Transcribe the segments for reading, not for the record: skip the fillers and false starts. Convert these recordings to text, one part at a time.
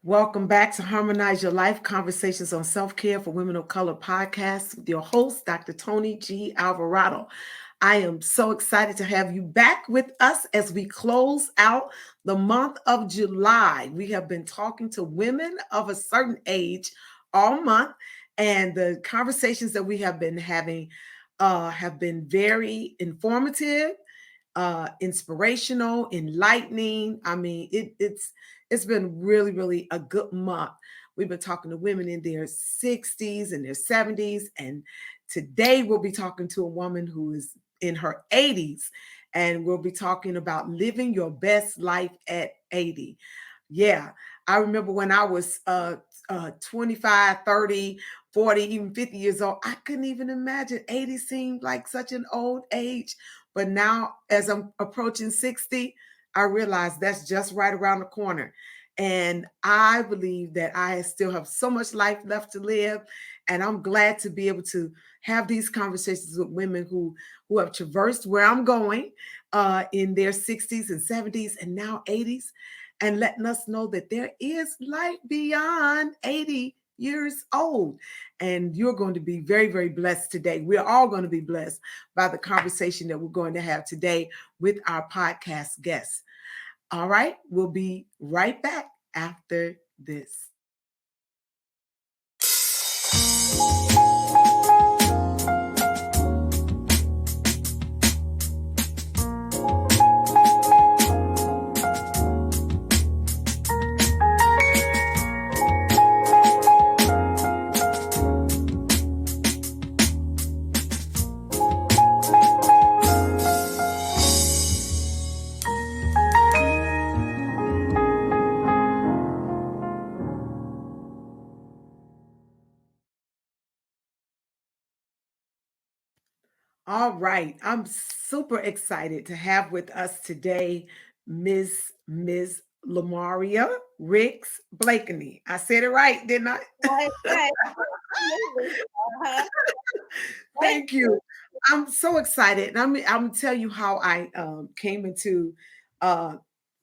Welcome back to Harmonize Your Life Conversations on Self-Care for Women of Color podcast with your host, Dr. Tony G. Alvarado. I am so excited to have you back with us as we close out the month of July. We have been talking to women of a certain age all month, and the conversations that we have been having have been very informative, inspirational, enlightening. I mean, it's been really, really a good month. We've been talking to women in their 60s and their 70s, and today we'll be talking to a woman who is in her 80s, and we'll be talking about living your best life at 80. Yeah, I remember when I was 25, 30, 40, even 50 years old, I couldn't even imagine 80 seemed like such an old age. But now, as I'm approaching 60, I realize that's just right around the corner. And I believe that I still have so much life left to live. And I'm glad to be able to have these conversations with women who have traversed where I'm going in their 60s and 70s and now 80s, and letting us know that there is life beyond 80 years old. And you're going to be very, very blessed today. We're all going to be blessed by the conversation that we're going to have today with our podcast guests. All right, we'll be right back after this. All right. I'm super excited to have with us today Ms. Lumaria Ricks Blakenly. I said it right, didn't I? Right, right. Absolutely. Uh-huh. Thank Thank you. I'm so excited. And I'm gonna tell you how I came into uh,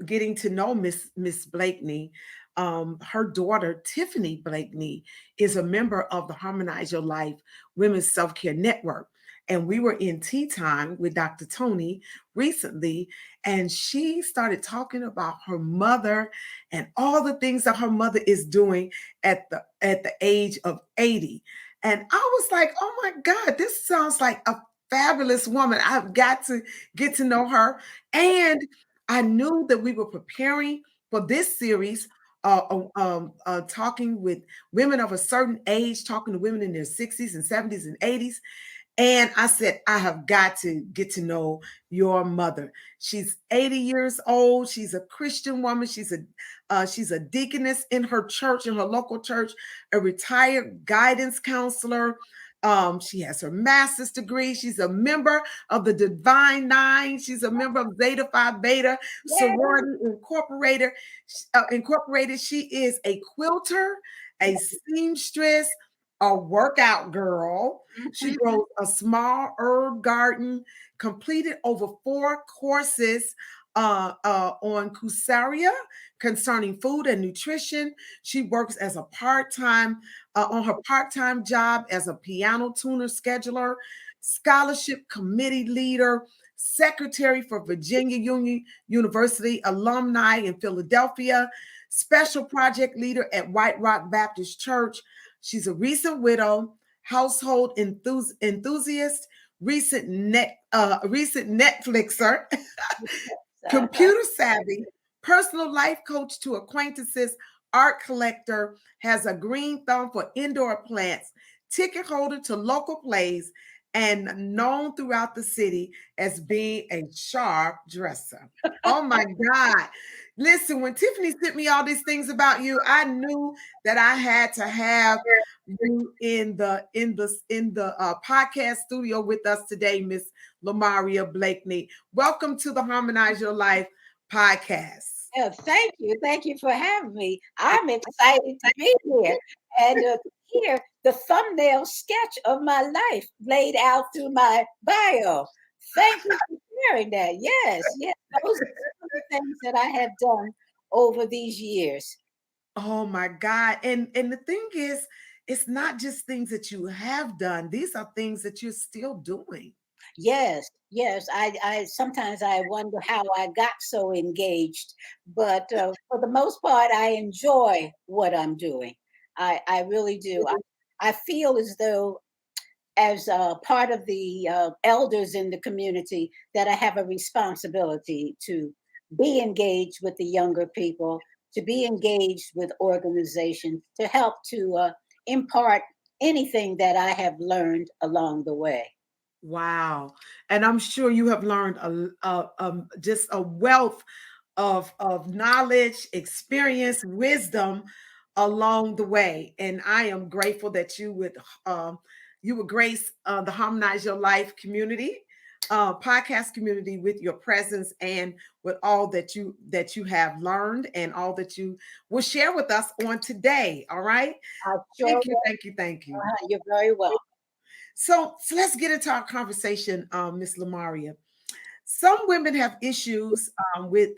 getting to know Miss Blakeney. Her daughter Tiffany Blakeney is a member of the Harmonize Your Life Women's Self Care Network, and we were in tea time with Dr. Tony recently, and she started talking about her mother and all the things that her mother is doing at the age of 80. And I was like, oh my God, this sounds like a fabulous woman. I've got to get to know her. And I knew that we were preparing for this series, talking with women of a certain age, talking to women in their 60s and 70s and 80s. And I said, I have got to get to know your mother. She's 80 years old. She's a Christian woman. She's a deaconess in her church, in her local church, a retired guidance counselor. She has her master's degree. She's a member of the Divine Nine. She's a member of Zeta Phi Beta you. Sorority Incorporated. Incorporated. She is a quilter, a seamstress, a workout girl. She Mhm. grows a small herb garden, completed over 4 courses on Coursera concerning food and nutrition. She works as a part-time on her part-time job as a piano tuner scheduler, scholarship committee leader, secretary for Virginia Union University alumni in Philadelphia, special project leader at White Rock Baptist Church. She's a recent widow, household enthusiast, recent Netflixer, Uh-huh. computer savvy, personal life coach to acquaintances, art collector, has a green thumb for indoor plants, ticket holder to local plays, and known throughout the city as being a sharp dresser. Oh my God. Listen, when Tiffany sent me all these things about you, I knew that I had to have you in the podcast studio with us today, Miss Lumaria Blakenly. Welcome to the Harmonize Your Life podcast. Yeah, thank you. Thank you for having me. I'm excited to be here and to hear the thumbnail sketch of my life laid out through my bio. Thank you for sharing that. Yes, yes. Those are some of the things that I have done over these years. Oh my God. And the thing is, it's not just things that you have done. These are things that you're still doing. Yes, yes. I sometimes I wonder how I got so engaged, but for the most part, I enjoy what I'm doing. I really do. I feel as though, as part of the elders in the community, that I have a responsibility to be engaged with the younger people, to be engaged with organizations, to help to impart anything that I have learned along the way. Wow. And I'm sure you have learned just a wealth of knowledge, experience, wisdom along the way. And I am grateful that um, you would grace the Harmonize Your Life community, podcast community, with your presence and with all that you have learned and all that you will share with us on today. All right. I sure Thank you, will. thank you, thank you. You're very welcome. So let's get into our conversation, Miss Lumaria. Some women have issues with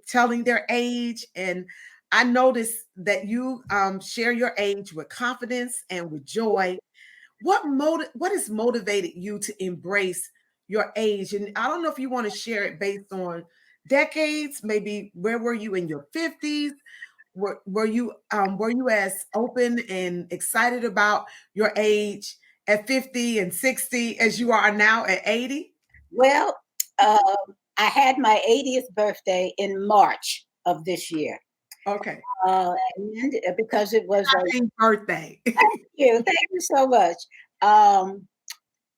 telling their age, and I notice that you share your age with confidence and with joy. What has motivated you to embrace your age? And I don't know if you want to share it based on decades. Maybe where were you in your 50s? Were you as open and excited about your age at 50 and 60 as you are now at 80? Well, I had my 80th birthday in March of this year. Okay. And because it was a Happy birthday. thank you so much. Um,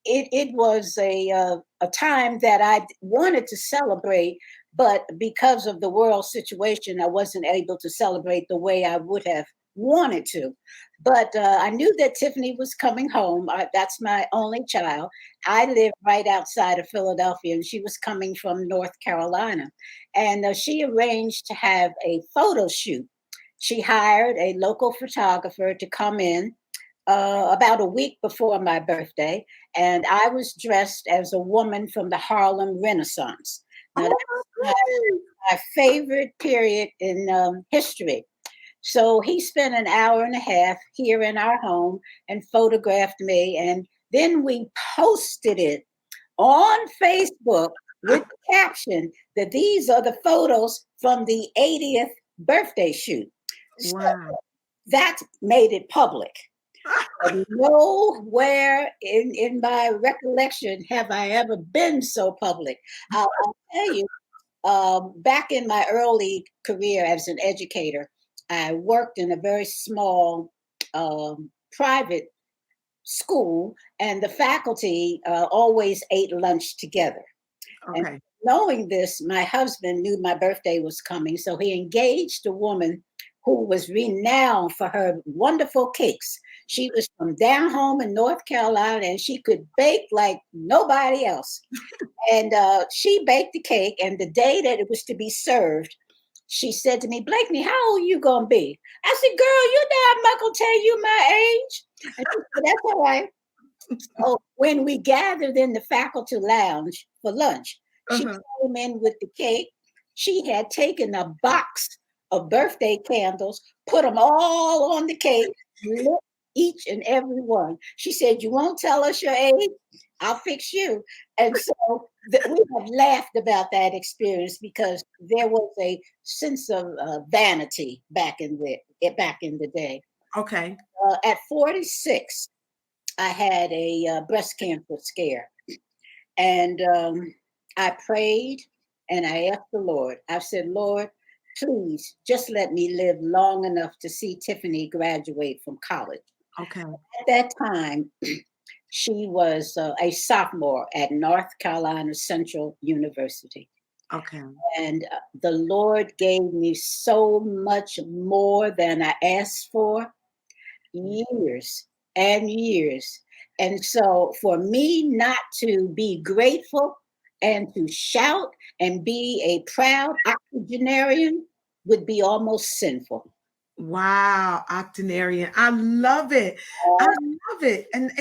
it was a time that I wanted to celebrate, but because of the world situation, I wasn't able to celebrate the way I would have wanted to. But I knew that Tiffany was coming home. That's my only child. I live right outside of Philadelphia, and she was coming from North Carolina. And she arranged to have a photo shoot. She hired a local photographer to come in about a week before my birthday, and I was dressed as a woman from the Harlem Renaissance. Now, Oh that's my my favorite period in history. So he spent an hour and a half here in our home and photographed me, and then we posted it on Facebook with goodness. the caption that these are the photos from the 80th birthday shoot. So Wow. that made it public. Nowhere in my recollection have I ever been so public. I'll tell you, back in my early career as an educator, I worked in a very small private school, and the faculty always ate lunch together. And Okay. knowing this, my husband knew my birthday was coming, so he engaged a woman who was renowned for her wonderful cakes. She was from down home in North Carolina, and she could bake like nobody else. And she baked the cake, and the day that it was to be served, she said to me, Blakeney, how old you gonna be? I said, girl, you know I'm not gonna tell you my age. And she said, that's all right. So when we gathered in the faculty lounge for lunch, she Uh-huh. came in with the cake. She had taken a box of birthday candles, put them all on the cake, lit each and every one. She said, you won't tell us your age? I'll fix you. And so we have laughed about that experience because there was a sense of vanity back in the day. Okay. At 46, I had a breast cancer scare, and I prayed and I asked the Lord. I said, Lord, please just let me live long enough to see Tiffany graduate from college. Okay. At that time, she was a sophomore at North Carolina Central University. Okay. And the Lord gave me so much more than I asked for, years and years. And so for me not to be grateful and to shout and be a proud octogenarian would be almost sinful. Wow, octogenarian. I love it. I love it. And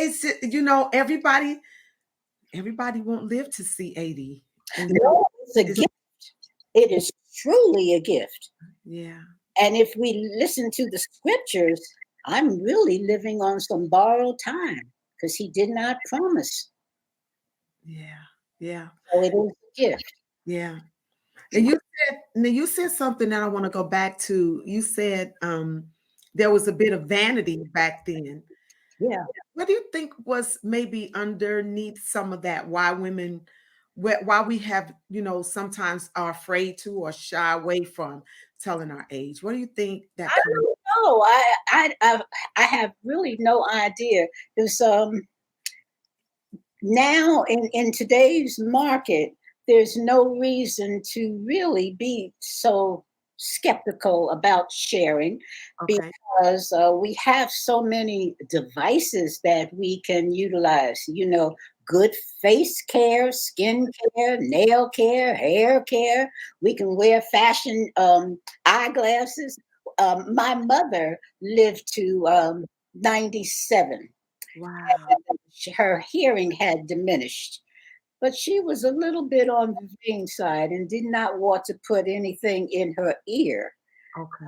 everybody won't live to see 80. And No, it's a it's gift. It is truly a gift. yeah. And if we listen to the scriptures, I'm really living on some borrowed time because he did not promise. Yeah. Yeah. So it is a gift. Yeah. And you said something that I want to go back to. You said there was a bit of vanity back then. Yeah. What do you think was maybe underneath some of that? Why we have, sometimes are afraid to or shy away from telling our age? What do you think that I comes? don't know. I have really no idea. Because now in today's market, there's no reason to really be so skeptical about sharing Okay. because we have so many devices that we can utilize. Good face care, skin care, nail care, hair care. We can wear fashion eyeglasses. My mother lived to 97. Wow. Her hearing had diminished, but she was a little bit on the vain side and did not want to put anything in her ear Okay.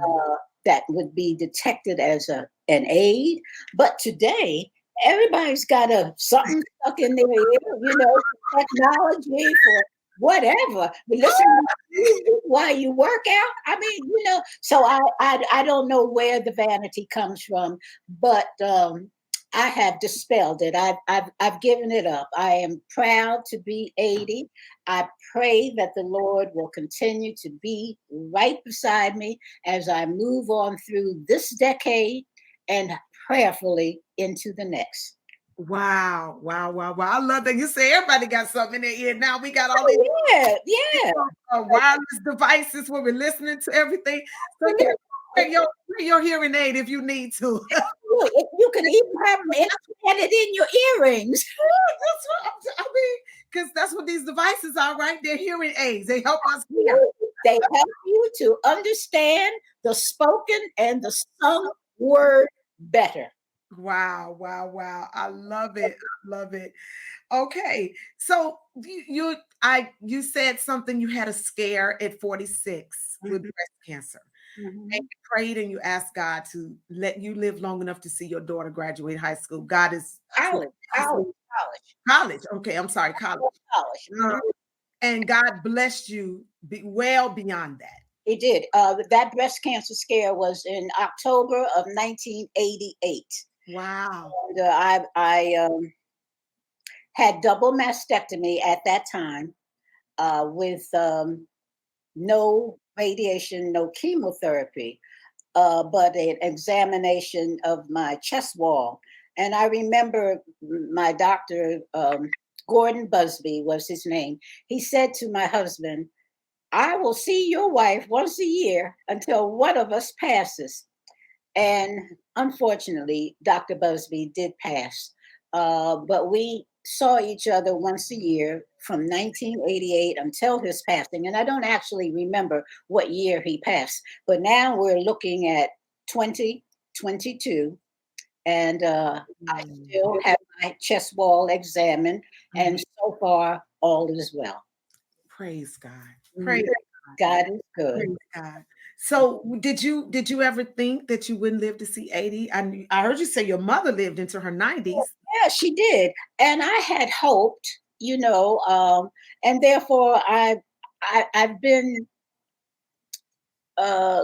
that would be detected as an aid. But today, everybody's got something stuck in their ear, technology for whatever. But listen to music while you work out. I mean, so I don't know where the vanity comes from, but I have dispelled it. I've given it up. I am proud to be 80. I pray that the Lord will continue to be right beside me as I move on through this decade and prayerfully into the next. Wow. Wow. Wow. Wow. I love that you say everybody got something in their ear. Now we got all these Oh, yeah, yeah. wireless devices where we're listening to everything. So yeah, wear your hearing aid if you need to. You can even have them implanted in your earrings. That's what I mean, because that's what these devices are, right? They're hearing aids. They help us hear. They help you to understand the spoken and the sung word better. Wow, wow, wow. I love it. I love it. Okay. So you said something, you had a scare at 46 with Mhm, breast cancer. And mhm. you prayed and you asked God to let you live long enough to see your daughter graduate high school. God is College, college, college, college. Okay, I'm sorry, college. college. Uh, and God blessed you well beyond that. It did. That breast cancer scare was in October of 1988. Wow. And, I had double mastectomy at that time with no radiation, no chemotherapy, but an examination of my chest wall. And I remember my doctor, Gordon Busby was his name. He said to my husband, I will see your wife once a year until one of us passes. And unfortunately, Dr. Busby did pass. But we saw each other once a year from 1988 until his passing. And I don't actually remember what year he passed. But now we're looking at 2022. And I Mm. still have my chest wall examined. Mhm. And so far, all is well. Praise God. Mhm. Praise God is good. Praise God. So did you ever think that you wouldn't live to see 80? I heard you say your mother lived into her 90s. Yeah, she did, and I had hoped, and therefore I've been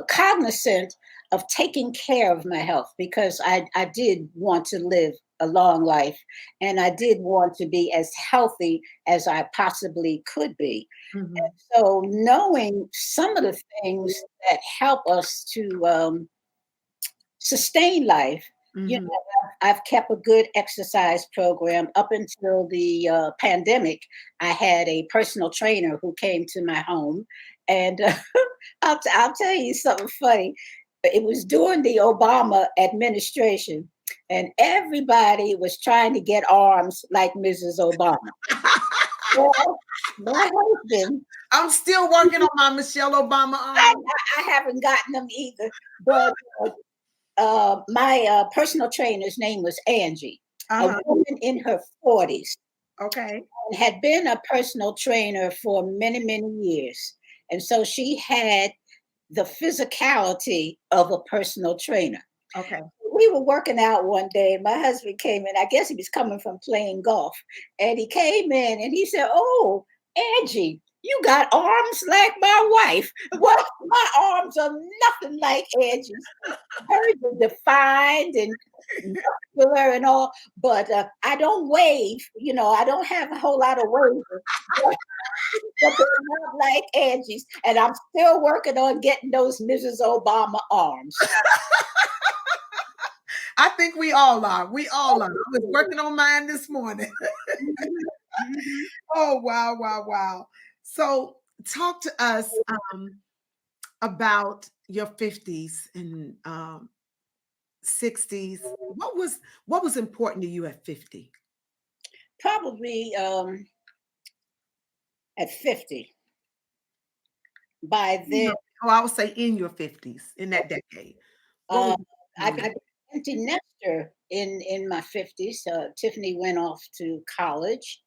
cognizant of taking care of my health because I did want to live a long life, and I did want to be as healthy as I possibly could be. Mhm. So knowing some of the things that help us to sustain life. Mhm. I've kept a good exercise program up until the pandemic. I had a personal trainer who came to my home, and I'll tell you something funny. It was during the Obama administration, and everybody was trying to get arms like Mrs. Obama. Well, my husband, I'm still working on my Michelle Obama I, arm. I haven't gotten them either, but my personal trainer's name was Angie, a Uh-huh. woman in her 40s, Okay. and had been a personal trainer for many, many years. And so she had the physicality of a personal trainer. Okay. We were working out one day, and my husband came in. I guess he was coming from playing golf, and he came in and he said, "Oh, Angie, you got arms like my wife." Well, my arms are nothing like Angie's. Hers are defined and muscular and all, but I don't wave. I don't have a whole lot of wave, but they're not like Angie's. And I'm still working on getting those Mrs. Obama arms. I think we all are. We all are. I was working on mine this morning. Mhm. Oh, wow, wow, wow. So talk to us about your 50s and 60s. What was important to you at 50? Probably at 50. By then, I would say in your 50s, in that decade. What uh, was I important to got you? an empty nester in my 50s. Tiffany went off to college,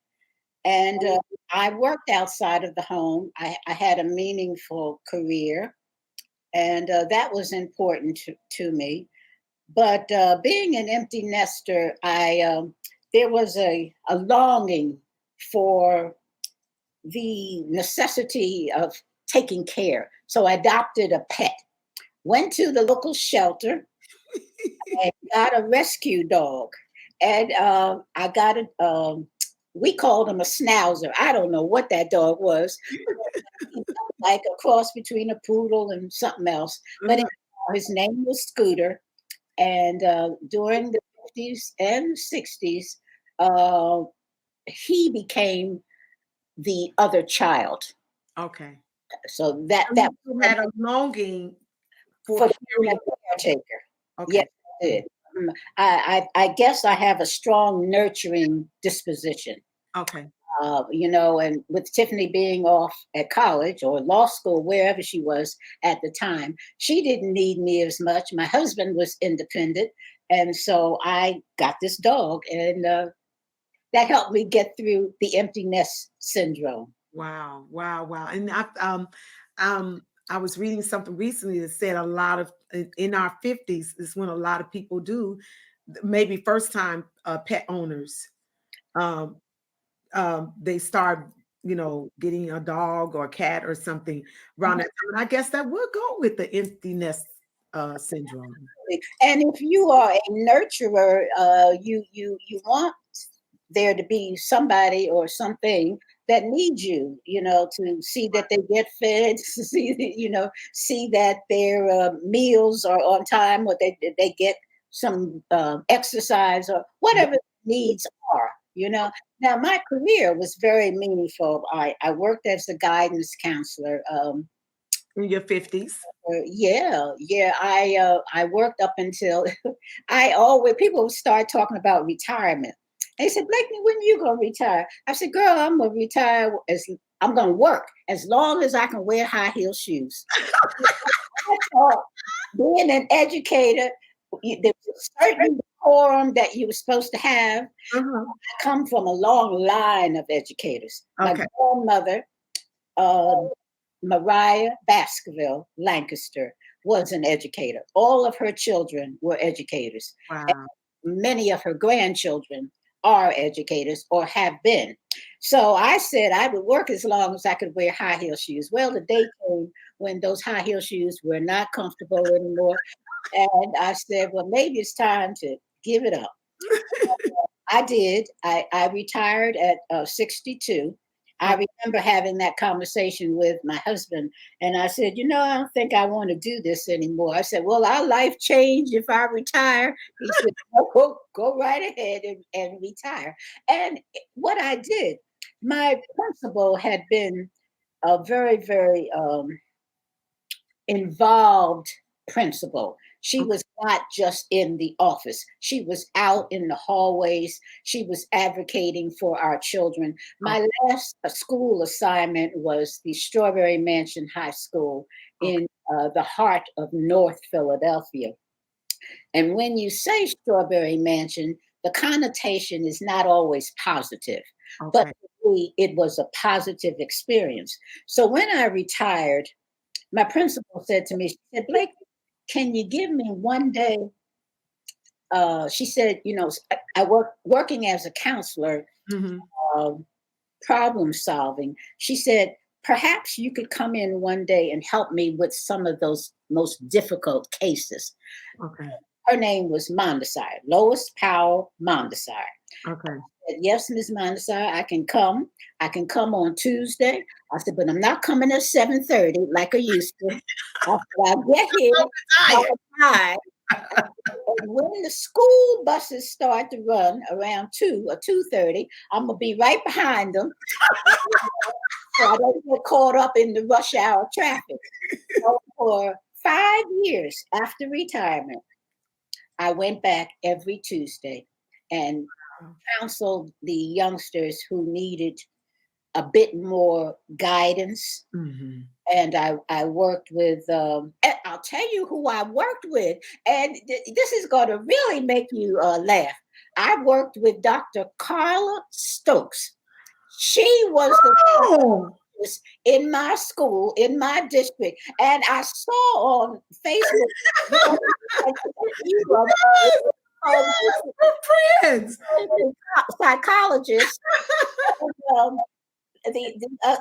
and I worked outside of the home. I had a meaningful career, and that was important to me. But being an empty nester, there was a longing for the necessity of taking care. So I adopted a pet, went to the local shelter, and got a rescue dog. And I got a, we called him a schnauzer. I don't know what that dog was. He looked like a cross between a poodle and something else. But Mhm. his name was Scooter. And during the 50s and 60s, uh, he became the other child. Okay. So that So that you had a longing for for being caring. a caretaker. Yes, Okay. I did. I guess I have a strong nurturing disposition. Okay. And with Tiffany being off at college or law school, wherever she was at the time, she didn't need me as much. My husband was independent. And so I got this dog, and that helped me get through the emptiness syndrome. Wow. Wow. Wow. And um, I was reading something recently that said a lot of in our 50s is when a lot of people do maybe first time pet owners. Um, they start, getting a dog or a cat or something around that time. And I guess that would go with the emptiness syndrome. And if you are a nurturer, you want there to be somebody or something that needs you, to see that they get fed, to see that their meals are on time, or they get some exercise or Yeah. whatever the needs are. Now my career was very meaningful. I worked as a guidance counselor. In your 50s. Yeah. I worked up until I always people start talking about retirement. They said, Blakeney, when you gonna retire? I said, girl, I'm gonna retire as I'm gonna work as long as I can wear high heel shoes. I thought being an educator, there was a certain decorum that you were supposed to have. Uh-huh. I come from a long line of educators. My Okay. grandmother, uh, Mariah Baskerville Lancaster, was an educator. All of her children were educators. Wow. Many of her grandchildren are educators or have been. So I said I would work as long as I could wear high heel shoes. Well, the day came when those high heel shoes were not comfortable anymore. And I said, well, maybe it's time to give it up. I did. I retired at 62. I Oh, remember having that conversation with my husband, and I said, I don't think I want to do this anymore. I said, well, our life changed if I retire. He said, no, go right ahead and retire. And what I did, my principal had been a very, very involved principal. She okay. was not just in the office. She was out in the hallways. She was advocating for our children. Okay. My last school assignment was the Strawberry Mansion High School Okay. in the heart of North Philadelphia. And when you say Strawberry Mansion, the connotation is not always positive, but Okay. it was a positive experience. So when I retired, my principal said to me, she said, Blake, can you give me one day? She said, I working as a counselor, Mm-hmm. um, problem solving. She said, perhaps you could come in one day and help me with some of those most difficult cases. Okay. Her name was Mondesire, Lois Powell Mondesire. Okay. Said, yes, Ms. Mondesire, I can come. I can come on Tuesday. I said, but I'm not coming at 7:30 like I used to. I said, I'll get here by 5. And when the school buses start to run around 2 or 2:30, I'm gonna be right behind them. So I don't get caught up in the rush hour traffic. So for 5 years after retirement, I went back every Tuesday and counseled the youngsters who needed a bit more guidance. Mm-hmm. And I worked with, and I'll tell you who I worked with, and this is going to really make you laugh. I worked with Dr. Carla Stokes. She was the Oh, in my school, in my district, and I saw on Facebook we're friends. psychologist. Um,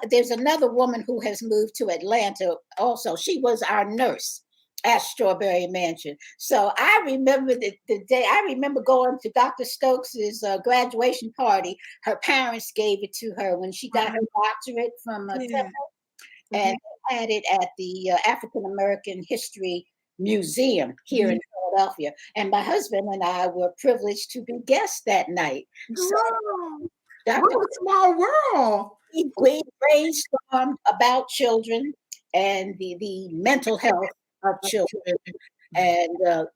there's another woman who has moved to Atlanta also. She was our nurse at Strawberry Mansion. So I remember the day, I remember going to Dr. Stokes's graduation party. Her parents gave it to her when she got her doctorate from Temple, and had it at the African American History Museum here in Philadelphia. And my husband and I were privileged to be guests that night. So What a small world. we brainstormed about children and the mental health of children and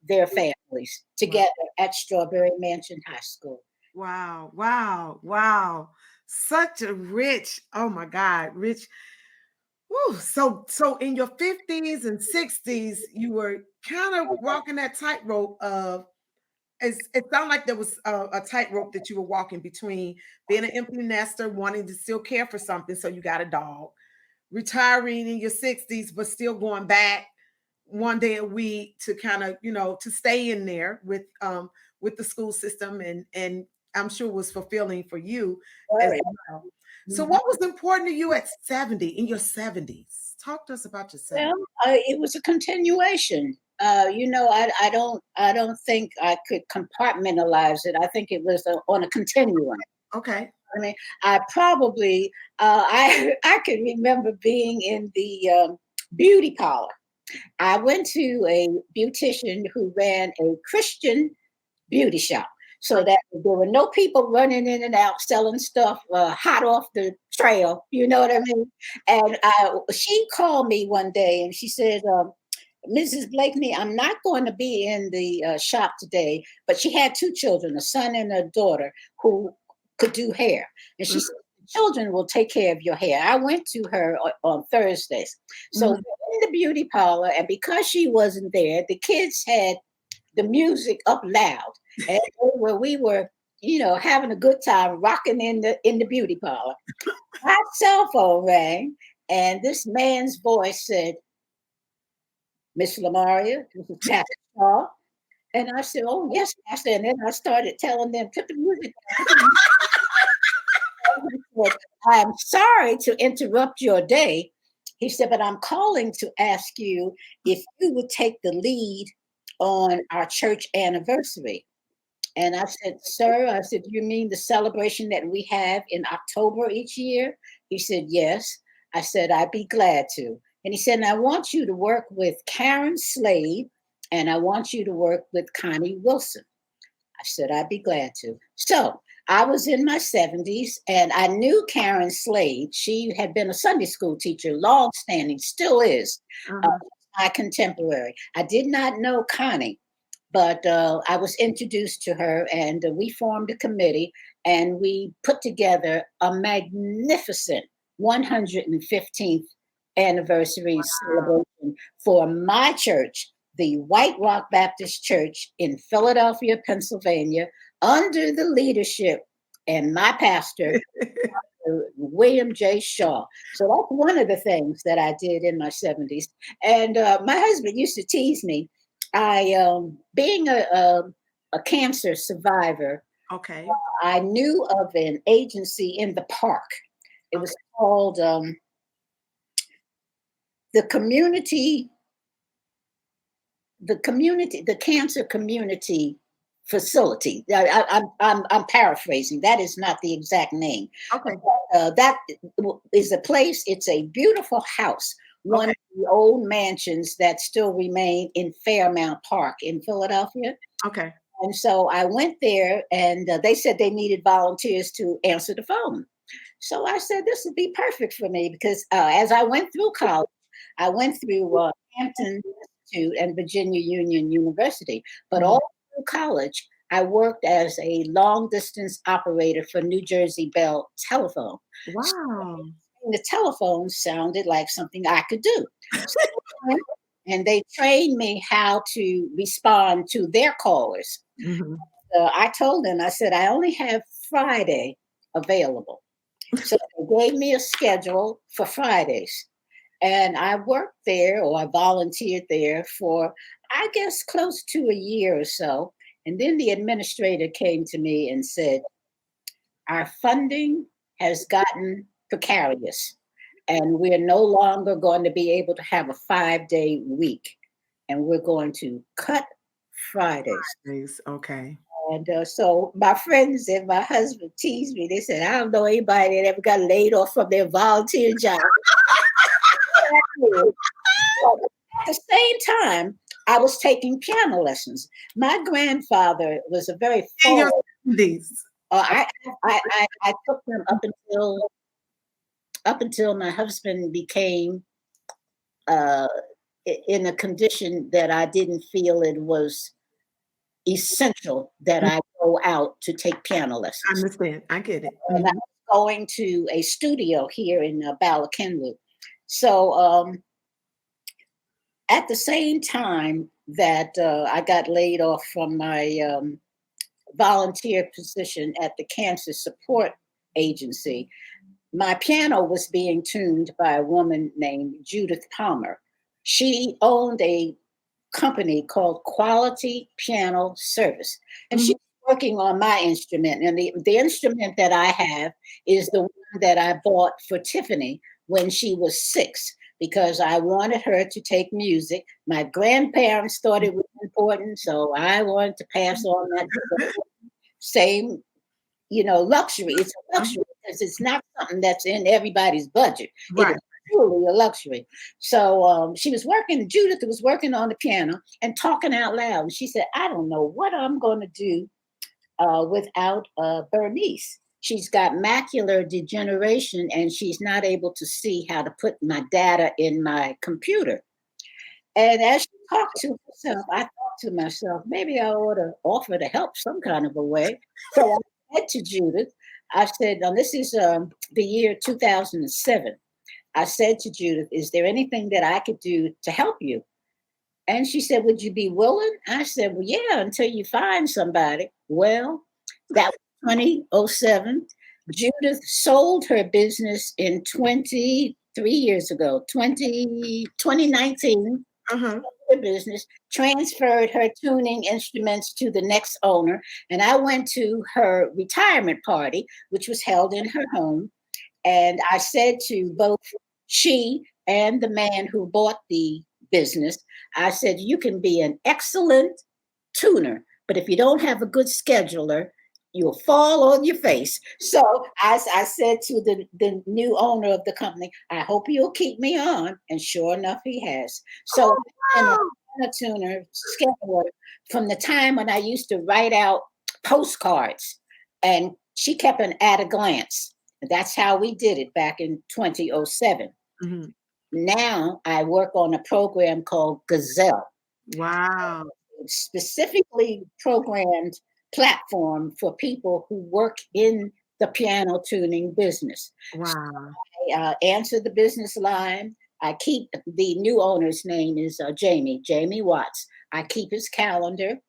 their families together at Strawberry Mansion High School. Wow, wow, wow. Such a rich, oh my God, rich. Woo. So in your 50s and 60s, you were kind of walking that tightrope of it sounded like there was a tightrope that you were walking between being an empty nester, wanting to still care for something, so you got a dog, retiring in your 60s, but still going back one day a week to kind of, to stay in there with the school system, and I'm sure was fulfilling for you as well. So what was important to you at 70, in your 70s? Talk to us about your 70s. Well, it was a continuation. I don't think I could compartmentalize it. I think it was on a continuum. Okay. I mean, I probably I can remember being in the beauty parlor. I went to a beautician who ran a Christian beauty shop, so that there were no people running in and out selling stuff hot off the trail. You know what I mean? And she called me one day and she said, Mrs. Blakeney, I'm not going to be in the shop today, but she had 2 children, a son and a daughter, who could do hair. And she said, children will take care of your hair. I went to her on Thursdays. So in the beauty parlor, and because she wasn't there, the kids had the music up loud. And we were, having a good time rocking in the beauty parlor. My cell phone rang, and this man's voice said, Miss Lumaria, this is Pastor Shaw. And I said, oh, yes, Pastor. And then I started telling them, put the music on. He said, I'm sorry to interrupt your day. He said, but I'm calling to ask you if you would take the lead on our church anniversary. And I said, sir, I said, you mean the celebration that we have in October each year? He said, yes. I said, I'd be glad to. And he said, and I want you to work with Karen Slade, and I want you to work with Connie Wilson. I said, I'd be glad to. So I was in my 70s, and I knew Karen Slade. She had been a Sunday school teacher, long-standing, still is, my contemporary. I did not know Connie, but I was introduced to her, and we formed a committee, and we put together a magnificent 115th anniversary celebration for my church, the White Rock Baptist Church in Philadelphia, Pennsylvania, under the leadership and my pastor, William J. Shaw. So that's one of the things that I did in my 70s. And my husband used to tease me. Being a cancer survivor, Okay. I knew of an agency in the park. It Okay. was called the community, the cancer community facility. I'm paraphrasing. That is not the exact name. Okay. That is a place. It's a beautiful house, one Okay. of the old mansions that still remain in Fairmount Park in Philadelphia. Okay. And so I went there, and they said they needed volunteers to answer the phone. So I said this would be perfect for me because as I went through college, I went through Hampton Institute and Virginia Union University, but Mhm. all through college, I worked as a long distance operator for New Jersey Bell Telephone. Wow. The telephone sounded like something I could do. So and they trained me how to respond to their callers. Mhm. I told them, I said, I only have Friday available. So they gave me a schedule for Fridays. And I worked there or I volunteered there for, I guess, close to a year or so. And then the administrator came to me and said, our funding has gotten precarious, and we're no longer going to be able to have a 5-day week. And we're going to cut Fridays. Nice. Okay. And so my friends and my husband teased me. They said, I don't know anybody that ever got laid off from their volunteer job. Well, at the same time, I was taking piano lessons. My grandfather was a very In your forward. 70s. I took them up until my husband became uh, in a condition that I didn't feel it was essential that Mm, I go out to take piano I lessons. understand. I get it. And I Mhm. was going to a studio here in Blakenly. So at the same time that I got laid off from my volunteer position at the Cancer Support Agency, my piano was being tuned by a woman named Judith Palmer. She owned a company called Quality Piano Service, and she's Mhm. working on my instrument. And the instrument that I have is the one that I bought for Tiffany when she was 6 because I wanted her to take music. My grandparents thought it was important, so I wanted to pass on that same, luxury. It's a Uh-huh. luxury because it's not something that's in everybody's budget. It is Right. truly a luxury. So she was working, Judith was working on the piano and talking out loud. And she said, I don't know what I'm going to do without Bernice. She's got macular degeneration and she's not able to see how to put my data in my computer. And as she talked to herself, I thought to myself, maybe I ought to offer to help some kind of a way. So I said to Judith, I said, now this is the year 2007. I said to Judith, is there anything that I could do to help you? And she said, would you be willing? I said, well, yeah, until you find somebody. Well, that was 2007. Judith sold her business in 23 years ago, 2019 Uh-huh. the business, transferred her tuning instruments to the next owner, and I went to her retirement party, which was held in her home. And I said to both she and the man who bought the business, I said, you can be an excellent tuner, but if you don't have a good scheduler, you'll fall on your face. So I said to the new owner of the company, I hope you'll keep me on. And sure enough, he has. So Oh, I've been wow. a tuner scheduler from the time when I used to write out postcards. And she kept an at a glance. That's how we did it back in 2007. Mhm. Now I work on a program called Gazelle, Wow. specifically programmed platform for people who work in the piano tuning business. So Wow. I answer the business line. I keep the new owner's name is Jamie Watts. I keep his calendar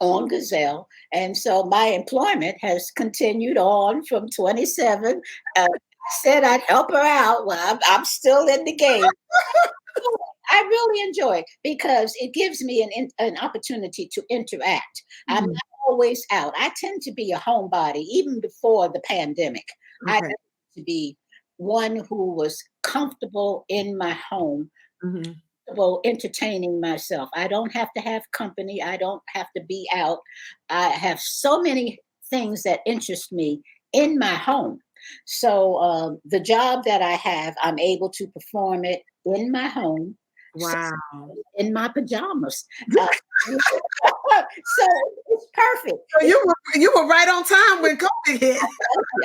on Gazelle. And so my employment has continued on from 27. I said I'd help her out. Well, I'm still in the game. I really enjoy it because it gives me an opportunity to interact. I'm Mhm. not always out. I tend to be a homebody, even before the pandemic. I Okay. tend to be one who was comfortable in my home, Mhm. comfortable entertaining myself. I don't have to have company. I don't have to be out. I have so many things that interest me in my home. So the job that I have, I'm able to perform it in my home, Wow. in my pajamas. Uh, so it's perfect. So you were right on time when COVID hit.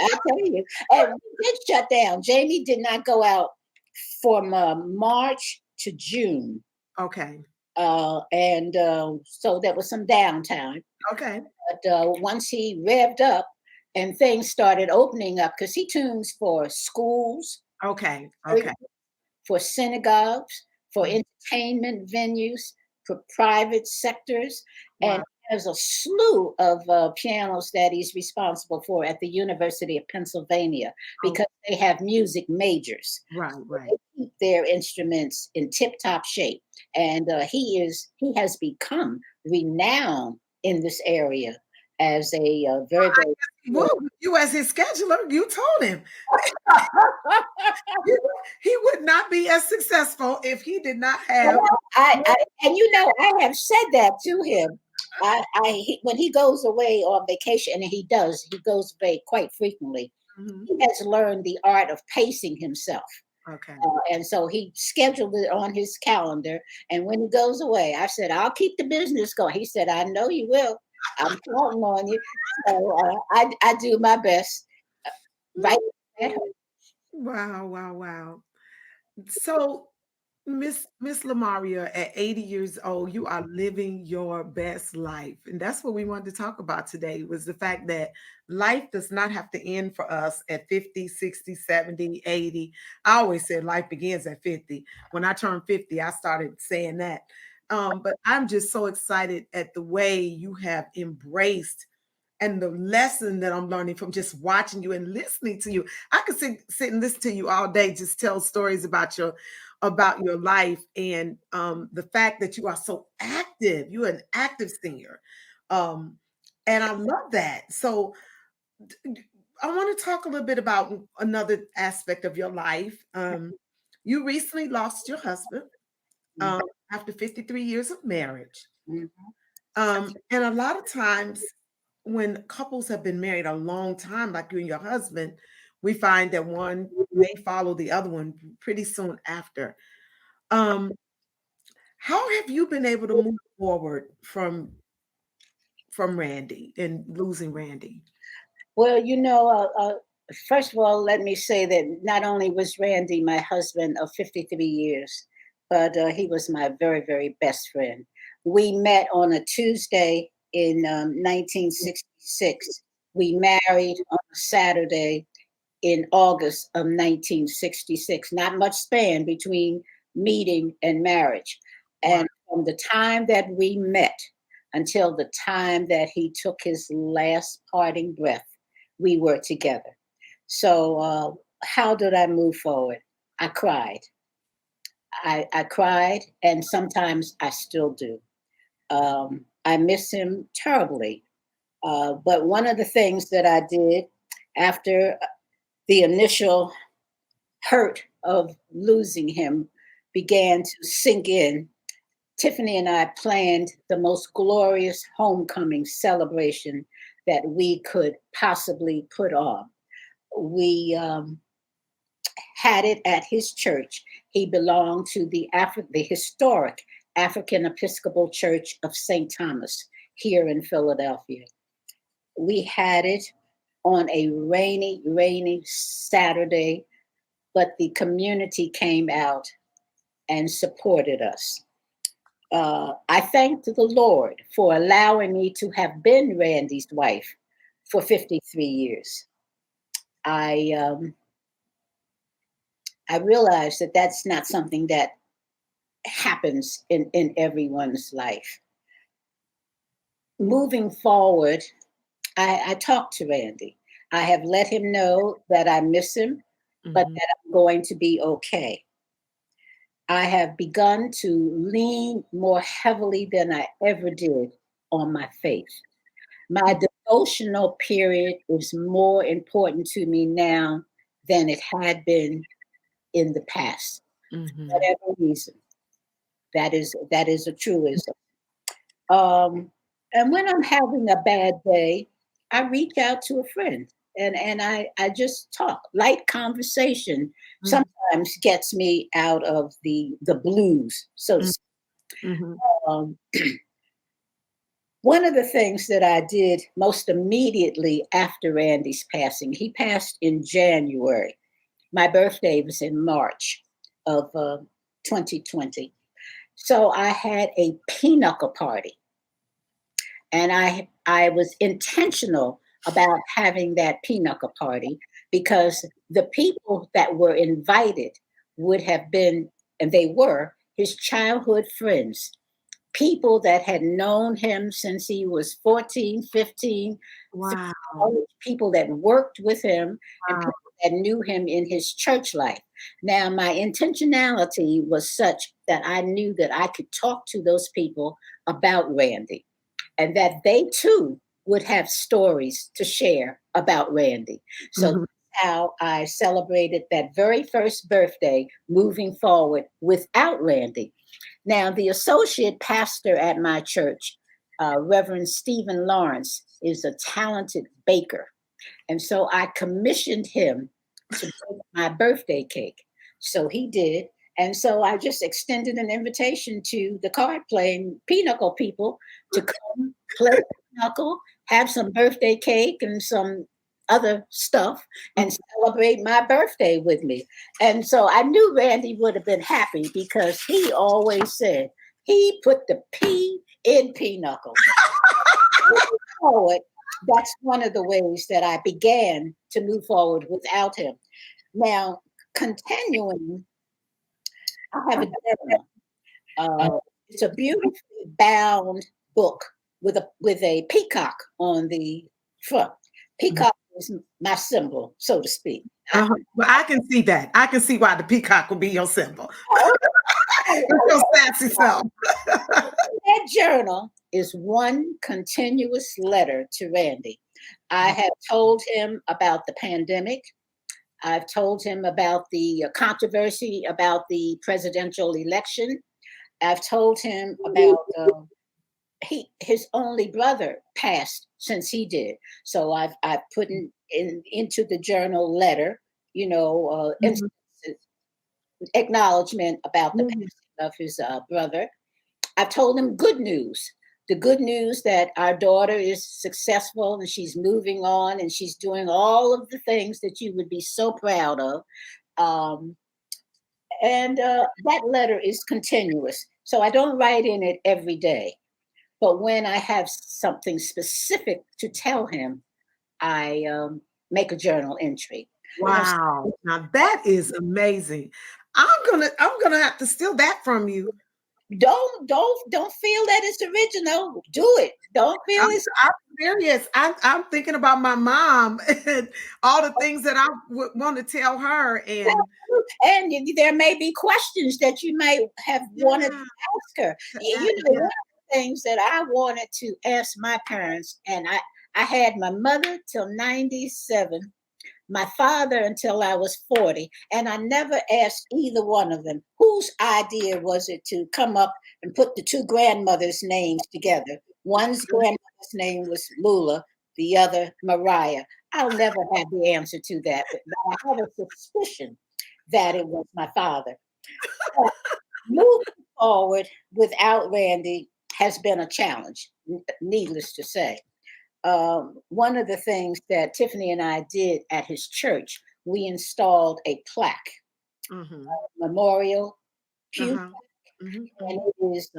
I tell you, and we did shut down. Jamie did not go out from March to June, Okay. and so there was some downtime. Okay. But once he revved up and things started opening up, because he tunes for schools, Okay. Okay. for synagogues, for Mhm. entertainment venues, for private sectors, and Wow. there's a slew of pianos that he's responsible for at the University of Pennsylvania Oh, because they have music majors. right, right. They keep their instruments in tip-top shape, and he has become renowned in this area as a very very. Well, you as his scheduler, you told him he, he would not be as successful if he did not have. Well, and I have said that to him. When he goes away on vacation, and he goes away quite frequently. Mhm. He has learned the art of pacing himself, Okay. and so he scheduled it on his calendar. And when he goes away, I said, "I'll keep the business going." He said, "I know you will. I'm counting on you." So I do my best. Right at home. Wow, wow, wow. So, Miss Lamaria, at 80 years old, you are living your best life. And that's what we wanted to talk about today was the fact that life does not have to end for us at 50, 60, 70, 80. I always said life begins at 50. When I turned 50, I started saying that. But I'm just so excited at the way you have embraced and the lesson that I'm learning from just watching you and listening to you. I could sit and listen to you all day, just tell stories about your life and the fact that you are so active. You're an active singer, um, and I love that. So I want to talk a little bit about another aspect of your life. You recently lost your husband um, after 53 years of marriage. Mhm. And a lot of times when couples have been married a long time, like you and your husband, we find that one may follow the other one pretty soon after. Um, how have you been able to move forward from Randy and losing Randy? Well, first of all, let me say that not only was Randy my husband of 53 years, but he was my very, very best friend. We met on a Tuesday in 1966. We married on a Saturday in August of 1966. Not much span between meeting and marriage. Wow. And from the time that we met until the time that he took his last parting breath, we were together. So, how did I move forward? I cried. I cried, and sometimes I still do. I miss him terribly. But one of the things that I did after the initial hurt of losing him began to sink in, Tiffany and I planned the most glorious homecoming celebration that we could possibly put on. We had it at his church. He belonged to the historic African Episcopal Church of St. Thomas here in Philadelphia. We had it on a rainy, rainy Saturday, but the community came out and supported us. I thank the Lord for allowing me to have been Randy's wife for 53 years. I I realize that that's not something that happens in everyone's life. moving forward, I talked to Randy. I have let him know that I miss him, but Mhm. that I'm going to be okay. I have begun to lean more heavily than I ever did on my faith. My devotional period is more important to me now than it had been in the past. Mhm. Whatever reason, that is a truism. Um, and when I'm having a bad day, I reach out to a friend and I just talk. Light conversation Mhm. sometimes gets me out of the blues, so to Mhm. speak. Mhm. Um, One of the things that I did most immediately after Randy's passing, he passed in January. My birthday was in March of 2020. So I had a pinochle party, and I was intentional about having that pinochle party because the people that were invited would have been, and they were, his childhood friends, people that had known him since he was 14, 15, through Wow. college, people that worked with him, and Wow. people that knew him in his church life. Now, my intentionality was such that I knew that I could talk to those people about Randy and that they too would have stories to share about Randy. So that's Mhm. how I celebrated that very first birthday moving forward without Randy. Now, the associate pastor at my church, Reverend Stephen Lawrence, is a talented baker. And so I commissioned him to bake my birthday cake. So he did. And so I just extended an invitation to the card playing pinochle people to come play pinochle, have some birthday cake and some other stuff, and celebrate my birthday with me. And so I knew Randy would have been happy because he always said he put the P in pinochle. Moving forward, that's one of the ways that I began to move forward without him. Now, continuing, I have a journal. It's a beautifully bound book with a peacock on the front. Mhm. Peacock is my symbol, so to speak. I, Uh-huh. Well, I can see that. I can see why the peacock will be your symbol. I, It's your sassy self. that journal is one continuous letter to Randy. I have told him about the pandemic. I've told him about the controversy about the presidential election. I've told him about his only brother passed since he did. So I've put into the journal letter, Mhm. acknowledgement about the Mhm. passing of his brother. I've told him good news. The good news that our daughter is successful and she's moving on and she's doing all of the things that you would be so proud of. Um, and that letter is continuous. So I don't write in it every day. But when I have something specific to tell him, I make a journal entry. Now, Wow. Now that is amazing. I'm gonna have to steal that from you. don't feel that it's original. Do it. Don't feel I'm, it's I'm serious. I'm thinking about my mom and all the things that I would want to tell her. And and there may be questions that you may have wanted to yeah, ask her. One yeah. of the things that I wanted to ask my parents, and I had my mother till 97, my father until I was 40, and I never asked either one of them whose idea was it to come up and put the two grandmothers' names together. One's grandmother's name was Lula, the other Mariah. I'll never have the answer to that, but I have a suspicion that it was my father. But moving forward without Randy has been a challenge, needless to say. One of the things that Tiffany and I did at his church, we installed a plaque, Mhm. memorial pew, Uh-huh. Mhm. and Mhm. it is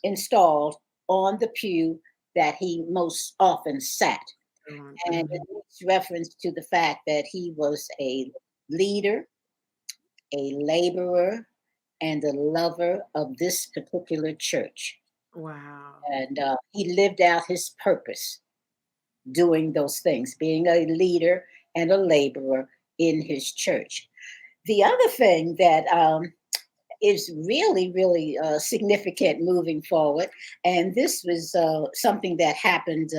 installed on the pew that he most often sat. And it Mhm. makes reference to the fact that he was a leader, a laborer, and a lover of this particular church. Wow. And he lived out his purpose doing those things, being a leader and a laborer in his church. The other thing that is really, really significant moving forward, and this was something that happened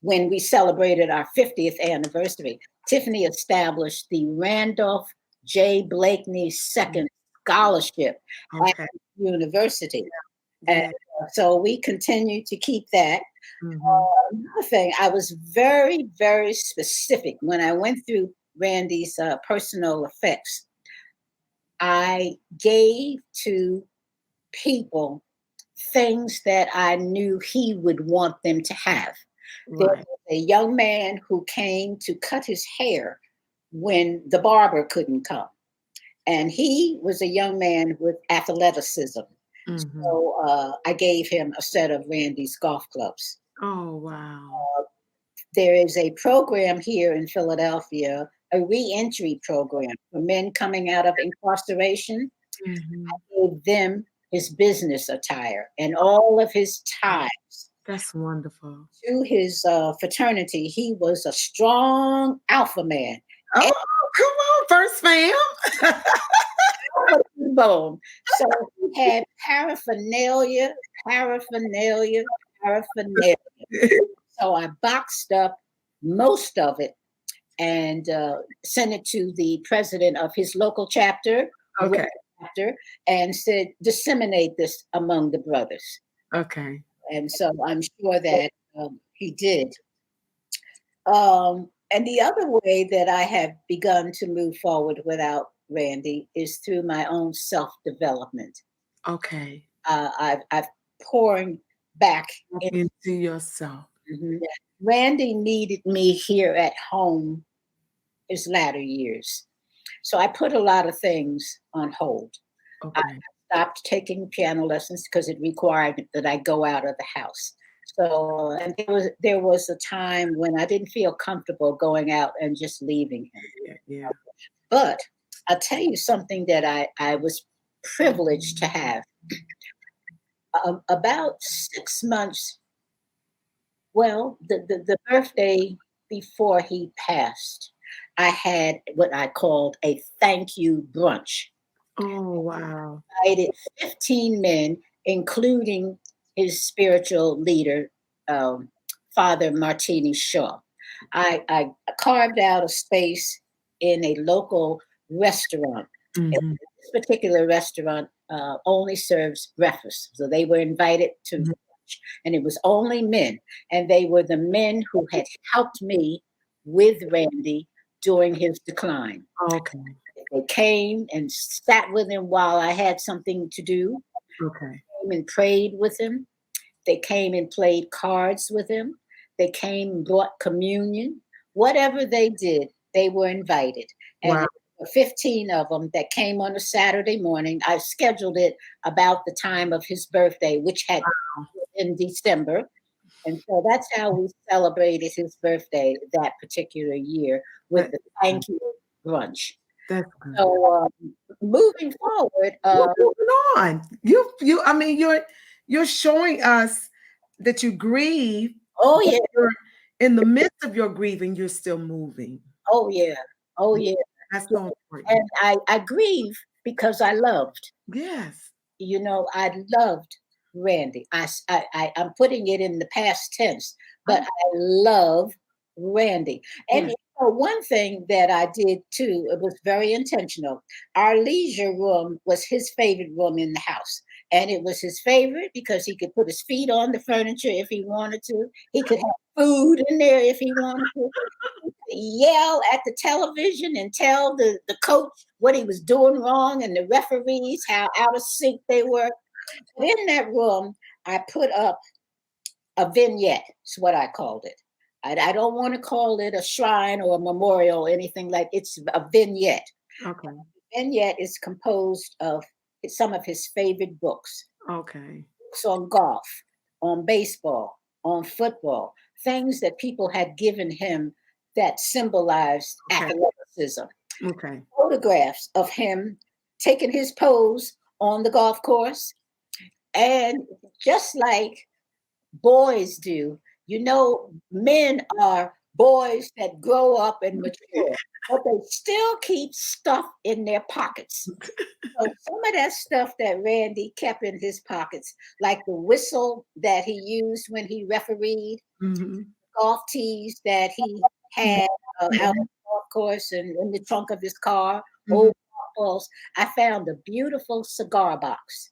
when we celebrated our 50th anniversary. Tiffany established the Randolph J. Blakeney Second Scholarship at Okay. the university. And Yeah. so we continue to keep that. Hmm. Another thing, I was very, very specific when I went through Randy's personal effects. I gave to people things that I knew he would want them to have. There Right. was a young man who came to cut his hair when the barber couldn't come. And he was a young man with athleticism. Hmm. So I gave him a set of Randy's golf clubs. Oh, wow. There is a program here in Philadelphia, a reentry program for men coming out of incarceration. Hmm. Gave them his business attire and all of his ties That's wonderful. to his fraternity. He was a strong alpha man. Oh, come on, first fam. Alpha to the bone. So he had paraphernalia, paraphernalia, paraphernalia. So I boxed up most of it and sent it to the president of his local chapter, Okay. chapter, and said, disseminate this among the brothers. Okay. And so I'm sure that he did. And the other way that I have begun to move forward without Randy is through my own self development. Okay. I've pouring back. Look into yourself. Mhm. Randy needed me here at home his latter years. So I put a lot of things on hold. I Okay. stopped taking piano lessons because it required that I go out of the house. So and there was a time when I didn't feel comfortable going out and just leaving him. Yeah. Yeah. But I'll tell you something that I was privileged to have. About 6 months, well, the birthday before he passed, I had what I called a thank you brunch. Oh, wow. Invited 15 men, including his spiritual leader, um, Father Martini Shaw. I carved out a space in a local restaurant. Hmm. This particular restaurant only serves breakfast. So they were invited to lunch, and it was only men. And they were the men who had helped me with Randy during his decline. Okay. They came and sat with him while I had something to do, Okay. came and prayed with him. They came and played cards with him. They came and brought communion. Whatever they did, they were invited. And Wow. there were 15 of them that came on a Saturday morning. I scheduled it about the time of his birthday, which had in December. And so that's how we celebrated his birthday that particular year with That, the thank you brunch. that's good. So moving forward, You're moving on. I mean, you're showing us that you grieve, oh but yeah, you're in the midst of your grieving, you're still moving. oh yeah, oh yeah. That's Yeah. so important. And I grieve because I loved. Yes. I loved Randy. I'm putting it in the past tense, but Oh, I love Randy. And yes. one thing that I did too, it was very intentional. Our leisure room was his favorite room in the house. And it was his favorite because he could put his feet on the furniture if he wanted to. He could have food in there if he wanted to. Yell at the television and tell the coach what he was doing wrong and the referees how out of sync they were. But in that room, I put up a vignette, is what I called it. I don't want to call it a shrine or a memorial or anything like it's a vignette. Okay. Vignette is composed of some of his favorite books. Okay. Books on golf, on baseball, on football, things that people had given him that symbolized Okay. athleticism. Okay. Photographs of him taking his pose on the golf course, And just like boys do, men are boys that grow up and mature, but they still keep stuff in their pockets. So some of that stuff that Randy kept in his pockets, like the whistle that he used when he refereed, Mm-hmm. golf tees that he had out on the golf course and in the trunk of his car, Mm-hmm. old golf balls. I found a beautiful cigar box.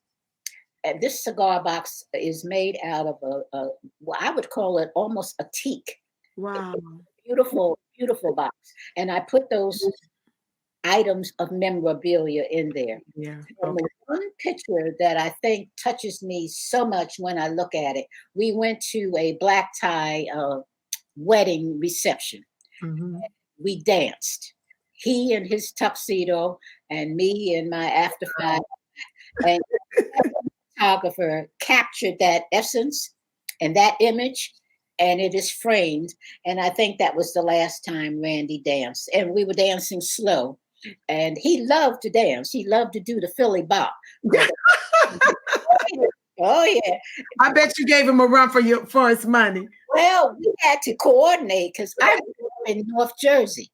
And this cigar box is made out of well, I would call it almost a teak. Wow. Beautiful, beautiful box. And I put those items of memorabilia in there. Yeah. And Okay. the one picture that I think touches me so much when I look at it, we went to a black tie wedding reception. Mm-hmm. We danced. He in his tuxedo, and me in my after five. And the photographer captured that essence and that image, and it is framed. And I think that was the last time Randy danced. And we were dancing slow. And he loved to dance. He loved to do the Philly bop. Oh yeah. I bet you gave him a run for his money. Well, we had to coordinate because I grew up in North Jersey.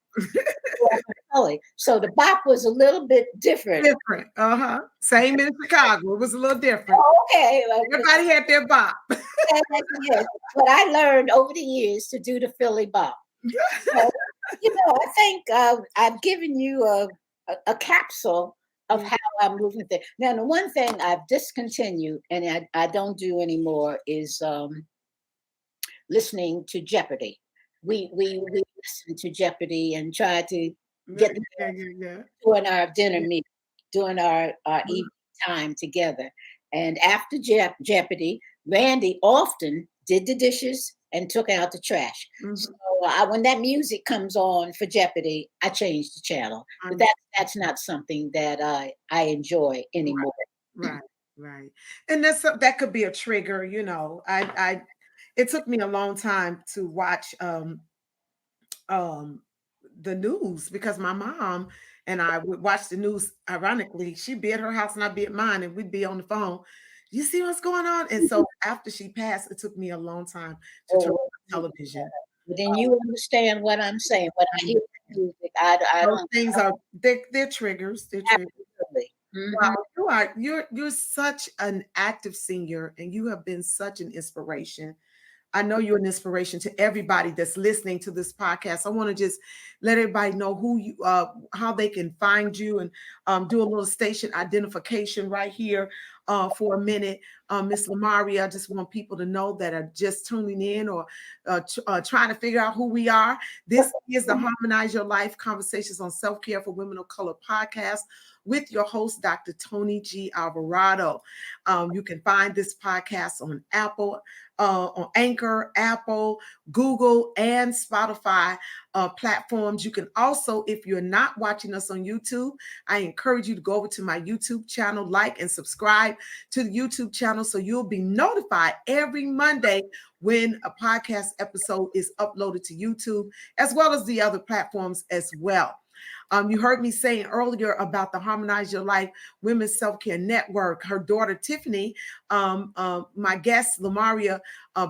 So the bop was a little bit different. Different. Uh-huh. Same in Chicago. It was a little different. Okay. Everybody had their bop. Yes. But I learned over the years to do the Philly bop. So, I think I've given you a capsule of how I'm moving things. Now, the one thing I've discontinued and I don't do anymore is listening to Jeopardy. We listen to Jeopardy and try to get Yeah. during our dinner meal, during our evening time together. And after Jeopardy, Randy often did the dishes and took out the trash. Mm-hmm. So when that music comes on for Jeopardy, I change the channel. But that's not something that I enjoy anymore. Right. And that could be a trigger, I it took me a long time to watch um the news because my mom and I would watch the news. Ironically, she'd be at her house and I'd be at mine, and we'd be on the phone. You see what's going on? And so after she passed, it took me a long time to turn on the television. But then you understand what I'm saying. When I hear music, I Those don't. things are they're triggers. They're triggers. Absolutely. Wow, you're such an active singer, and you have been such an inspiration. I know you're an inspiration to everybody that's listening to this podcast. I want to just let everybody know how they can find you, and do a little station identification right here for a minute. Miss Lumaria, I just want people to know that are just tuning in or trying to figure out who we are. This is the Harmonize Your Life Conversations on Self-Care for Women of Color podcast with your host, Dr. Tony G. Alvarado. You can find this podcast on Apple, on Anchor, Apple, Google, and Spotify platforms. You can also, if you're not watching us on YouTube, I encourage you to go over to my YouTube channel, like and subscribe to the YouTube channel so you'll be notified every Monday when a podcast episode is uploaded to YouTube, as well as the other platforms as well. You heard me saying earlier about the Harmonize Your Life Women's Self-Care Network. Her daughter, Tiffany, my guest, Lumaria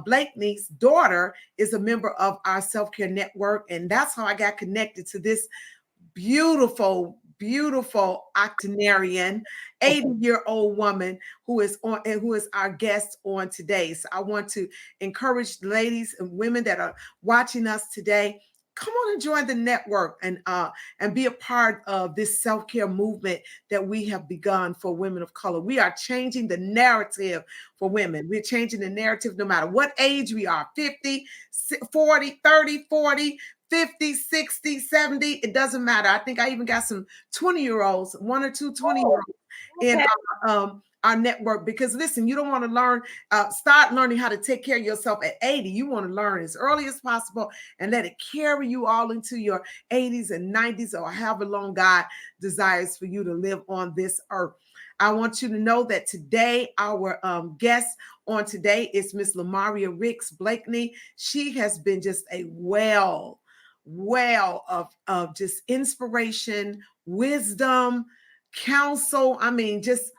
Blakenly's daughter, is a member of our self-care network. And that's how I got connected to this beautiful octogenarian, 80-year-old woman who is our guest on today. So I want to encourage ladies and women that are watching us today, come on and join the network and be a part of this self-care movement that we have begun for women of color. We are changing the narrative for women. We're changing the narrative no matter what age we are, 50, 40, 30, 40, 50, 60, 70. It doesn't matter. I think I even got some 20-year-olds, one or two 20-year-olds in our network, because listen, you don't want to start learning how to take care of yourself at 80. You want to learn as early as possible and let it carry you all into your 80s and 90s or however long God desires for you to live on this earth. I want you to know that today, our guest on today is Miss Lumaria Blakenly. She has been just a well of just inspiration, wisdom, counsel. I mean, just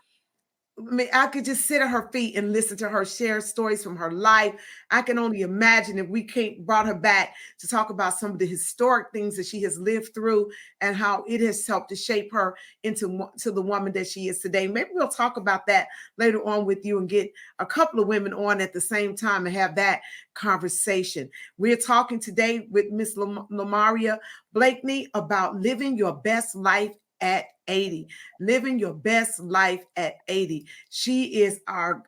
I mean, I could just sit at her feet and listen to her share stories from her life. I can only imagine if we can't brought her back to talk about some of the historic things that she has lived through and how it has helped to shape her to the woman that she is today. Maybe we'll talk about that later on with you and get a couple of women on at the same time and have that conversation. We're talking today with Miss Lumaria Blakenly about living your best life at 80, living your best life at 80. She is our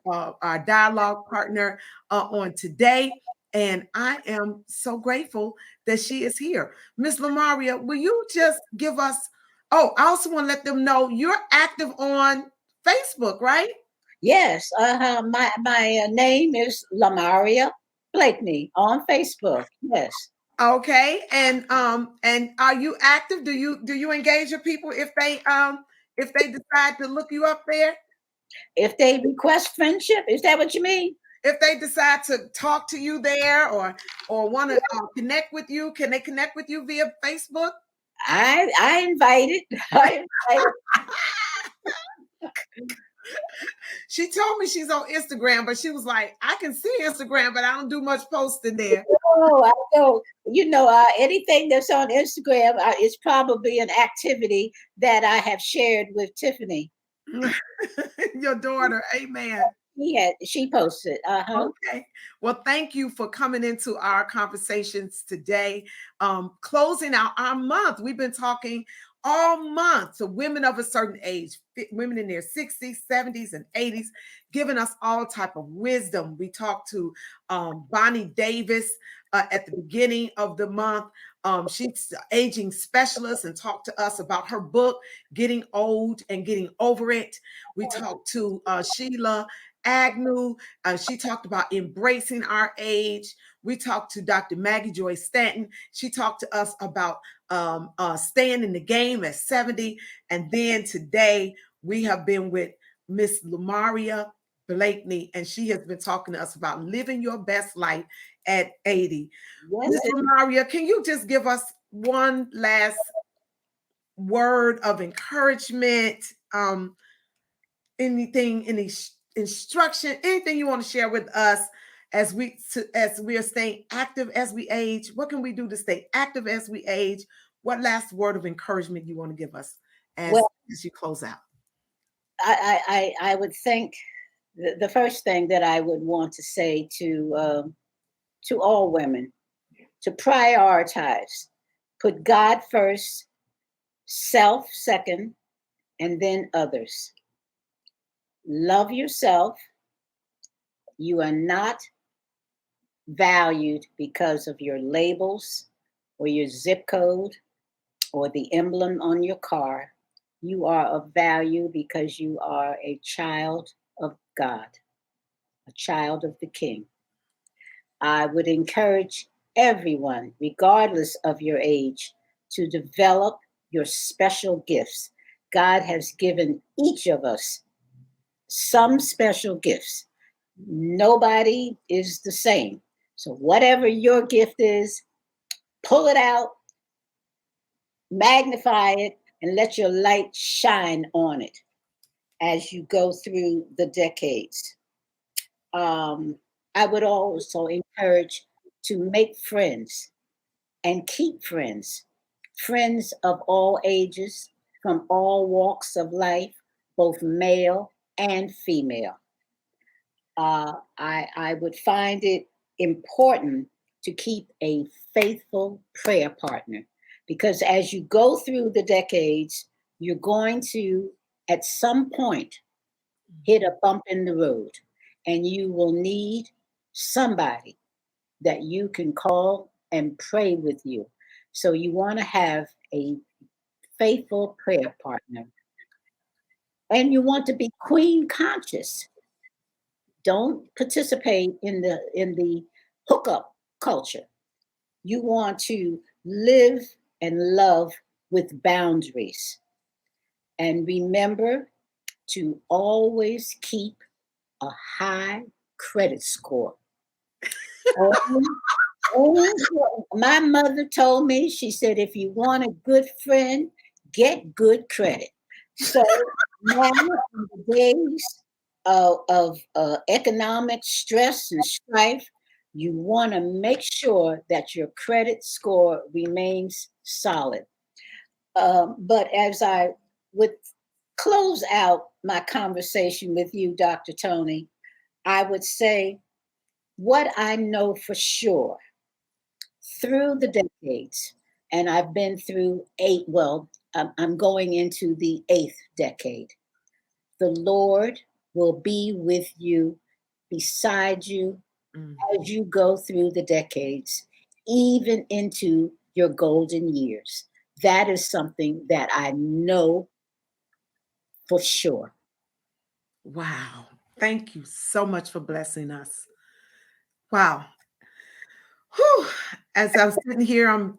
dialogue partner on today, and I am so grateful that she is here. Miss Lumaria, will you just give us? Oh, I also want to let them know you're active on Facebook, right? Yes, my name is Lumaria Blakenly on Facebook. Yes. Okay, and are you active? Do you engage with people if they decide to look you up there? If they request friendship, is that what you mean? If they decide to talk to you there or want to connect with you, can they connect with you via Facebook? I invited. I invited. She told me she's on Instagram, but she was like, I can see Instagram, but I don't do much posting there. Oh, I know. Anything that's on Instagram is probably an activity that I have shared with Tiffany. Your daughter, amen. She posted. Okay. Well, thank you for coming into our conversations today. Closing out our month. We've been talking all month to women of a certain age, women in their 60s, 70s, and 80s, giving us all type of wisdom. We talked to Bonnie Davis at the beginning of the month. She's an aging specialist and talked to us about her book, Getting Old and Getting Over It. We talked to Sheila Agnew. She talked about embracing our age. We talked to Dr. Maggie Joy Stanton. She talked to us about staying in the game at 70. And then today we have been with Miss Lumaria Blakenly, and she has been talking to us about living your best life at 80. Yes. Miss Lumaria, can you just give us one last word of encouragement? Anything, any instruction, anything you want to share with us as we are staying active as we age? What can we do to stay active as we age? What last word of encouragement you want to give us Well, as you close out? I would think the first thing that I would want to say to all women to prioritize, put God first, self second, and then others. Love yourself. You are not valued because of your labels or your zip code or the emblem on your car. You are of value because you are a child of God, a child of the King. I would encourage everyone, regardless of your age, to develop your special gifts. God has given each of us some special gifts. Nobody is the same. So, whatever your gift is, pull it out, magnify it, and let your light shine on it as you go through the decades. I would also encourage to make friends and keep friends, friends of all ages, from all walks of life, both male and female. I would find it important to keep a faithful prayer partner because as you go through the decades, you're going to, at some point, hit a bump in the road and you will need somebody that you can call and pray with you. So you want to have a faithful prayer partner and you want to be queen conscious. Don't participate in the hookup culture. You want to live and love with boundaries. And remember to always keep a high credit score. Oh, my mother told me, she said, if you want a good friend, get good credit. So now in the days of economic stress and strife, you want to make sure that your credit score remains solid. But as I would close out my conversation with you, Dr. Tony, I would say what I know for sure through the decades, and I've been through eight, well, I'm going into the eighth decade. The Lord will be with you, beside you, Mm. as you go through the decades, even into your golden years. That is something that I know for sure. Wow. Thank you so much for blessing us. Wow. Whew. As I'm sitting here, I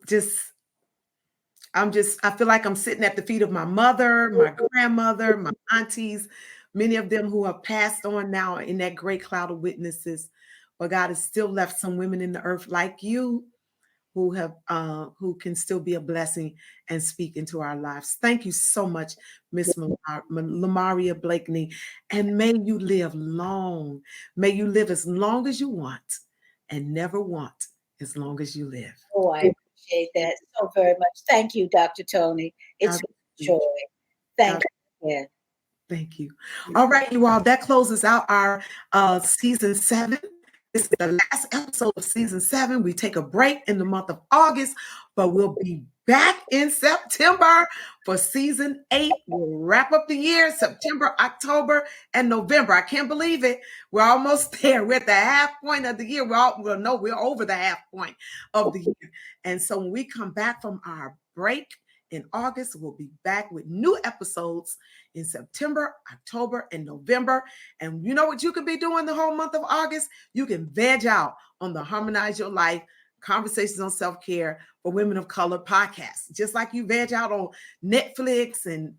feel like I'm sitting at the feet of my mother, my grandmother, my aunties, many of them who have passed on now in that great cloud of witnesses. But God has still left some women in the earth like you who can still be a blessing and speak into our lives. Thank you so much, Miss Lumaria Blakenly. And may you live long. May you live as long as you want and never want as long as you live. Oh, I appreciate that so very much. Thank you, Dr. Tony. It's God a bless you. joy. Thank God you again. Thank you. All right, you all, that closes out our season 7. This is the last episode of season 7. We take a break in the month of August, but we'll be back in September for season 8. We'll wrap up the year, September, October, and November. I can't believe it. We're almost there. We're at the half point of the year. We're over the half point of the year. And so when we come back from our break in August, we'll be back with new episodes in September, October, and November. And you know what you could be doing the whole month of August? You can veg out on the Harmonize Your Life Conversations on Self-Care for Women of Color podcast. Just like you veg out on Netflix and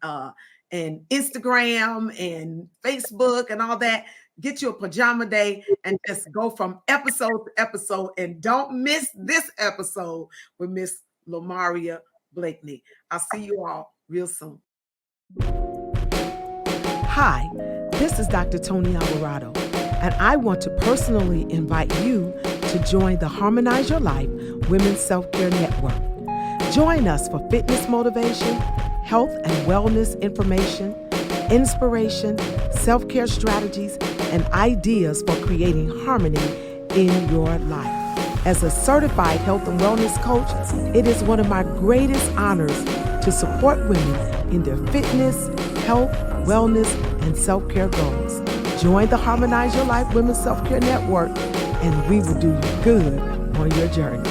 Instagram and Facebook and all that. Get you a pajama day and just go from episode to episode. And don't miss this episode with Miss Lumaria Blakenly. I'll see you all real soon. Hi, this is Dr. Tony Alvarado, and I want to personally invite you to join the Harmonize Your Life Women's Self-Care Network. Join us for fitness motivation, health and wellness information, inspiration, self-care strategies, and ideas for creating harmony in your life. As a certified health and wellness coach, it is one of my greatest honors to support women in their fitness, health, wellness, and self-care goals. Join the Harmonize Your Life Women's Self-Care Network, and we will do you good on your journey.